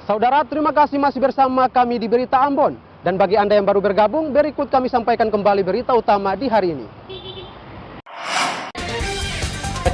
Saudara, terima kasih masih bersama kami di Berita Ambon. Dan bagi Anda yang baru bergabung, berikut kami sampaikan kembali berita utama di hari ini.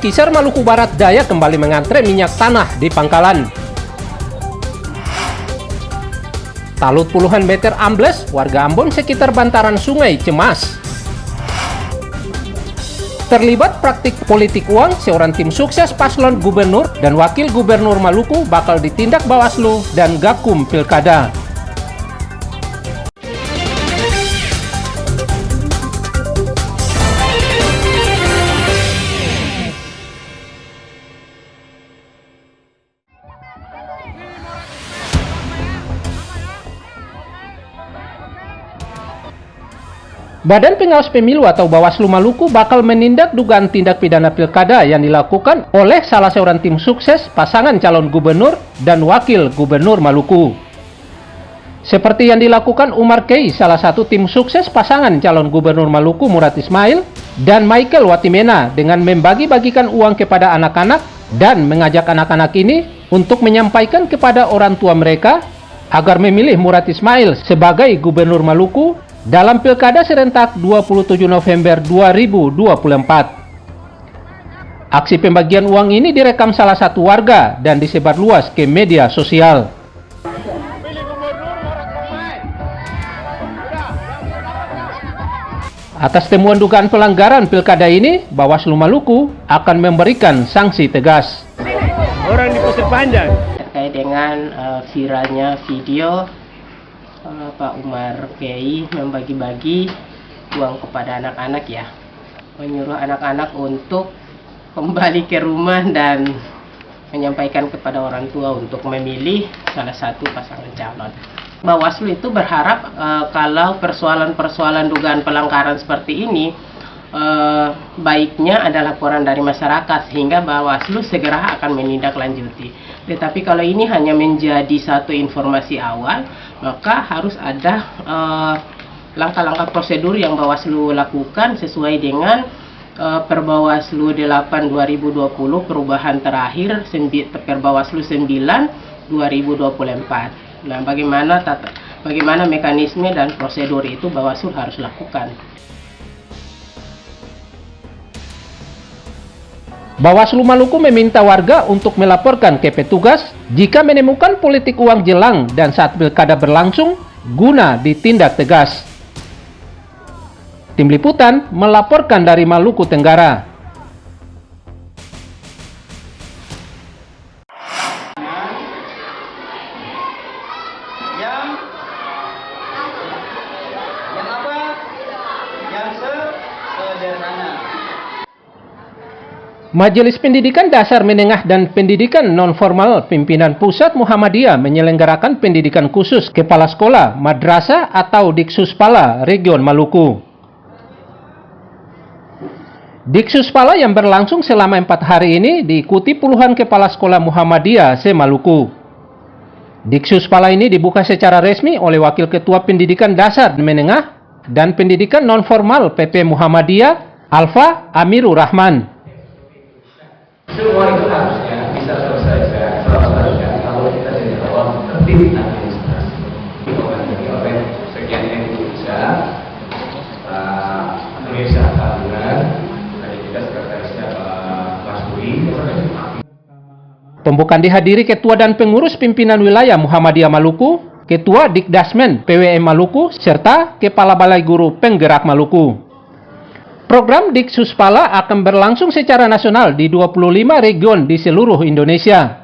Kisar Maluku Barat Daya kembali mengantre minyak tanah di pangkalan. Talut puluhan meter ambles, warga Ambon sekitar bantaran sungai cemas. Terlibat praktik politik uang, seorang tim sukses paslon gubernur dan wakil gubernur Maluku bakal ditindak Bawaslu dan Gakum Pilkada. Badan Pengawas Pemilu atau Bawaslu Maluku bakal menindak dugaan tindak pidana pilkada yang dilakukan oleh salah seorang tim sukses pasangan calon gubernur dan wakil gubernur Maluku. Seperti yang dilakukan Umar Kei, salah satu tim sukses pasangan calon gubernur Maluku Murad Ismail dan Michael Watimena dengan membagi-bagikan uang kepada anak-anak dan mengajak anak-anak ini untuk menyampaikan kepada orang tua mereka agar memilih Murad Ismail sebagai gubernur Maluku dalam Pilkada serentak 27 November 2024. Aksi pembagian uang ini direkam salah satu warga dan disebar luas ke media sosial. Atas temuan dugaan pelanggaran pilkada ini, Bawaslu Maluku akan memberikan sanksi tegas. Orang di pasir panjang. Terkait dengan viralnya video Pak Umar Kei membagi-bagi uang kepada anak-anak ya, menyuruh anak-anak untuk kembali ke rumah dan menyampaikan kepada orang tua untuk memilih salah satu pasangan calon. Bawaslu itu berharap kalau persoalan-persoalan dugaan pelanggaran seperti ini baiknya ada laporan dari masyarakat sehingga Bawaslu segera akan menindaklanjuti. Tetapi kalau ini hanya menjadi satu informasi awal, maka harus ada langkah-langkah prosedur yang Bawaslu lakukan sesuai dengan Perbawaslu 8 2020 perubahan terakhir Perbawaslu 9 2024. Nah, bagaimana mekanisme dan prosedur itu Bawaslu harus lakukan. Bawaslu Maluku meminta warga untuk melaporkan ke petugas jika menemukan politik uang jelang dan saat pilkada berlangsung guna ditindak tegas. Tim Liputan melaporkan dari Maluku Tenggara. Majelis Pendidikan Dasar Menengah dan Pendidikan Non-Formal Pimpinan Pusat Muhammadiyah menyelenggarakan pendidikan khusus Kepala Sekolah Madrasah atau Diksuspala Region Maluku. Diksuspala yang berlangsung selama 4 hari ini diikuti puluhan Kepala Sekolah Muhammadiyah se-Maluku. Diksuspala ini dibuka secara resmi oleh Wakil Ketua Pendidikan Dasar Menengah dan Pendidikan Non-Formal PP Muhammadiyah Alfa Amirur Rahman. Semua itu harusnya bisa selesai kalau kita jadi jawab tertib administrasi. Dikomandoi oleh sekian Indonesia, Indonesia Tahunan, dari juga sekretarisnya Mas Budi. Pembukaan dihadiri Ketua dan Pengurus Pimpinan Wilayah Muhammadiyah Maluku, Ketua Dikdasmen PWM Maluku, serta Kepala Balai Guru Penggerak Maluku. Program Diksuspala akan berlangsung secara nasional di 25 region di seluruh Indonesia.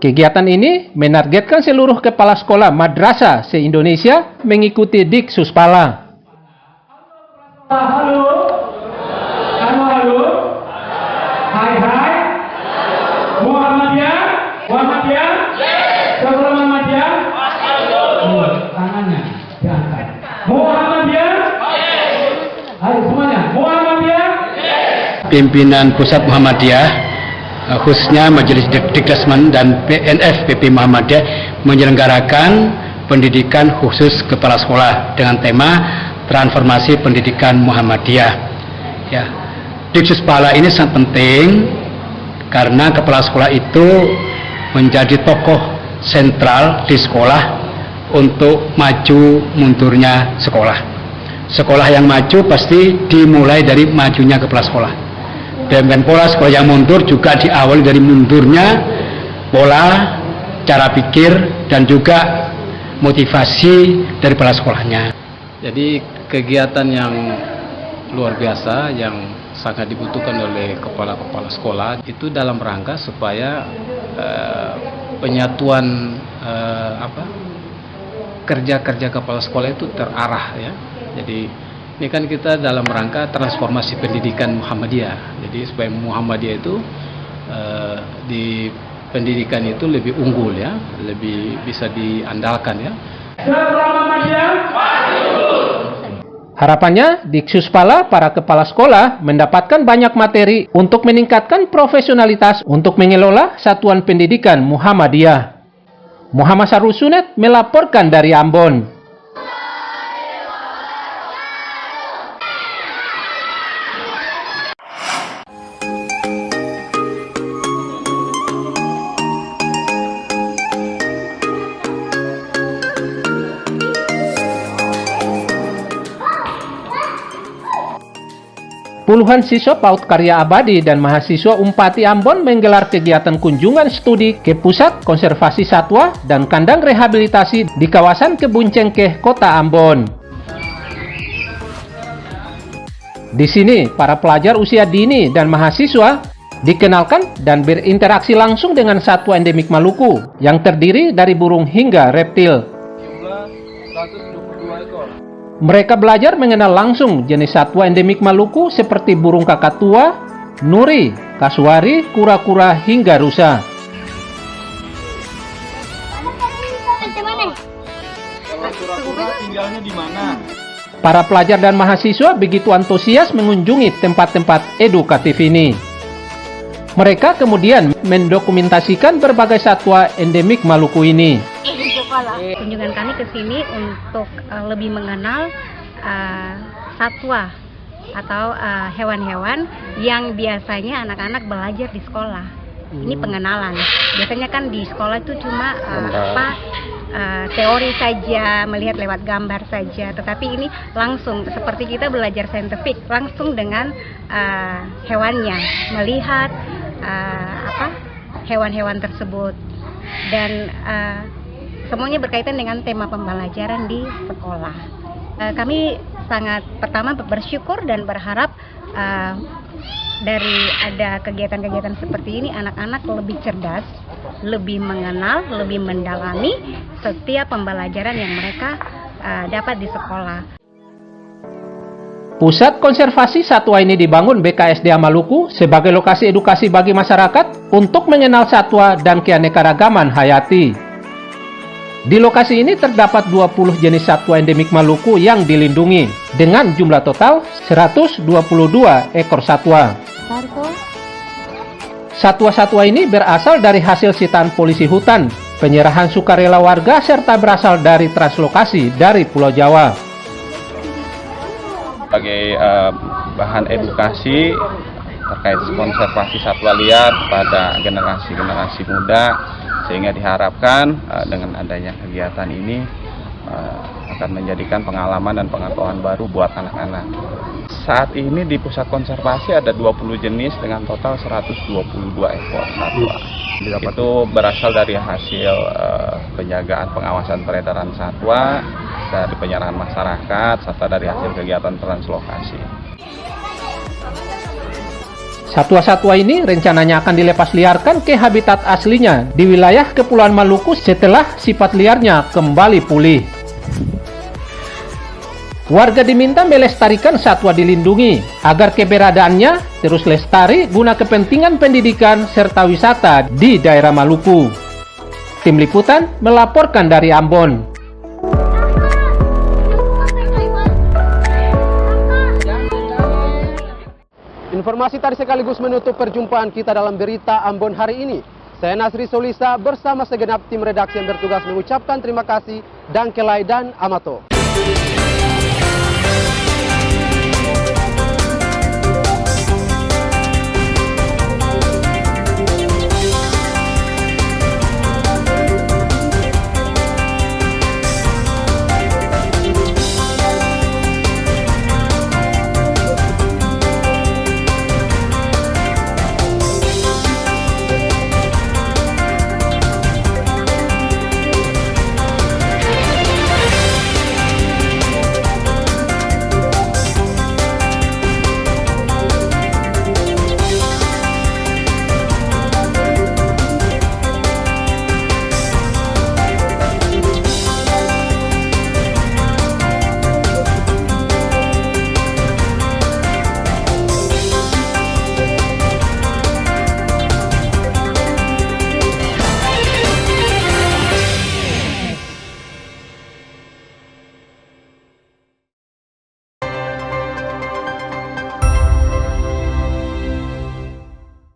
Kegiatan ini menargetkan seluruh kepala sekolah madrasah se-Indonesia mengikuti Diksuspala. Halo. Hai. Muhammadiyah. Sekolah Muhammadiyah. Tangannya diangkat. Muhammadiyah. Ayo semuanya. Muhammadiyah. Pimpinan Pusat Muhammadiyah, khususnya Majelis Dikdasmen dan PNF PP Muhammadiyah menyelenggarakan pendidikan khusus kepala sekolah dengan tema transformasi pendidikan Muhammadiyah. Ya, Diksuspala ini sangat penting karena kepala sekolah itu menjadi tokoh sentral di sekolah untuk maju mundurnya sekolah. Sekolah yang maju pasti dimulai dari majunya kepala sekolah. Demikian pola sekolah yang mundur juga diawali dari mundurnya pola, cara pikir, dan juga motivasi dari kepala sekolahnya. Jadi kegiatan yang luar biasa yang sangat dibutuhkan oleh kepala-kepala sekolah itu dalam rangka supaya penyatuan kerja-kerja kepala sekolah itu terarah ya. Jadi ini kan kita dalam rangka transformasi pendidikan Muhammadiyah. Jadi supaya Muhammadiyah itu di pendidikan itu lebih unggul ya, lebih bisa diandalkan ya. Harapannya, Diksuspala para kepala sekolah mendapatkan banyak materi untuk meningkatkan profesionalitas untuk mengelola satuan pendidikan Muhammadiyah. Muhammad Sarusunet melaporkan dari Ambon. Puluhan siswa PAUD Karya Abadi dan mahasiswa Umpati Ambon menggelar kegiatan kunjungan studi ke Pusat Konservasi Satwa dan Kandang Rehabilitasi di kawasan Kebun Cengkeh, Kota Ambon. Di sini, para pelajar usia dini dan mahasiswa dikenalkan dan berinteraksi langsung dengan satwa endemik Maluku yang terdiri dari burung hingga reptil. Mereka belajar mengenal langsung jenis satwa endemik Maluku seperti burung kakatua, nuri, kasuari, kura-kura, hingga rusa. Tinggalnya di mana? Para pelajar dan mahasiswa begitu antusias mengunjungi tempat-tempat edukatif ini. Mereka kemudian mendokumentasikan berbagai satwa endemik Maluku ini. Kunjungan kami ke sini untuk lebih mengenal satwa atau hewan-hewan yang biasanya anak-anak belajar di sekolah. Ini pengenalan. Biasanya kan di sekolah itu cuma teori saja, melihat lewat gambar saja. Tetapi ini langsung seperti kita belajar saintifik, langsung dengan hewannya, melihat hewan-hewan tersebut, dan semuanya berkaitan dengan tema pembelajaran di sekolah. Kami sangat pertama bersyukur dan berharap dari ada kegiatan-kegiatan seperti ini anak-anak lebih cerdas, lebih mengenal, lebih mendalami setiap pembelajaran yang mereka dapat di sekolah. Pusat konservasi satwa ini dibangun BKSDA Maluku sebagai lokasi edukasi bagi masyarakat untuk mengenal satwa dan keanekaragaman hayati. Di lokasi ini terdapat 20 jenis satwa endemik Maluku yang dilindungi dengan jumlah total 122 ekor satwa. Satwa-satwa ini berasal dari hasil sitaan polisi hutan, penyerahan sukarela warga, serta berasal dari translokasi dari Pulau Jawa. Sebagai bahan edukasi terkait konservasi satwa liar pada generasi-generasi muda, sehingga diharapkan dengan adanya kegiatan ini akan menjadikan pengalaman dan pengetahuan baru buat anak-anak. Saat ini di pusat konservasi ada 20 jenis dengan total 122 ekor satwa. Itu berasal dari hasil penjagaan pengawasan peredaran satwa, dari penyerahan masyarakat, serta dari hasil kegiatan translokasi. Satwa-satwa ini rencananya akan dilepas liarkan ke habitat aslinya di wilayah Kepulauan Maluku setelah sifat liarnya kembali pulih. Warga diminta melestarikan satwa dilindungi agar keberadaannya terus lestari guna kepentingan pendidikan serta wisata di daerah Maluku. Tim Liputan melaporkan dari Ambon. Informasi tadi sekaligus menutup perjumpaan kita dalam berita Ambon hari ini. Saya Nasri Solisa bersama segenap tim redaksi yang bertugas mengucapkan terima kasih, dangkelai dan amato.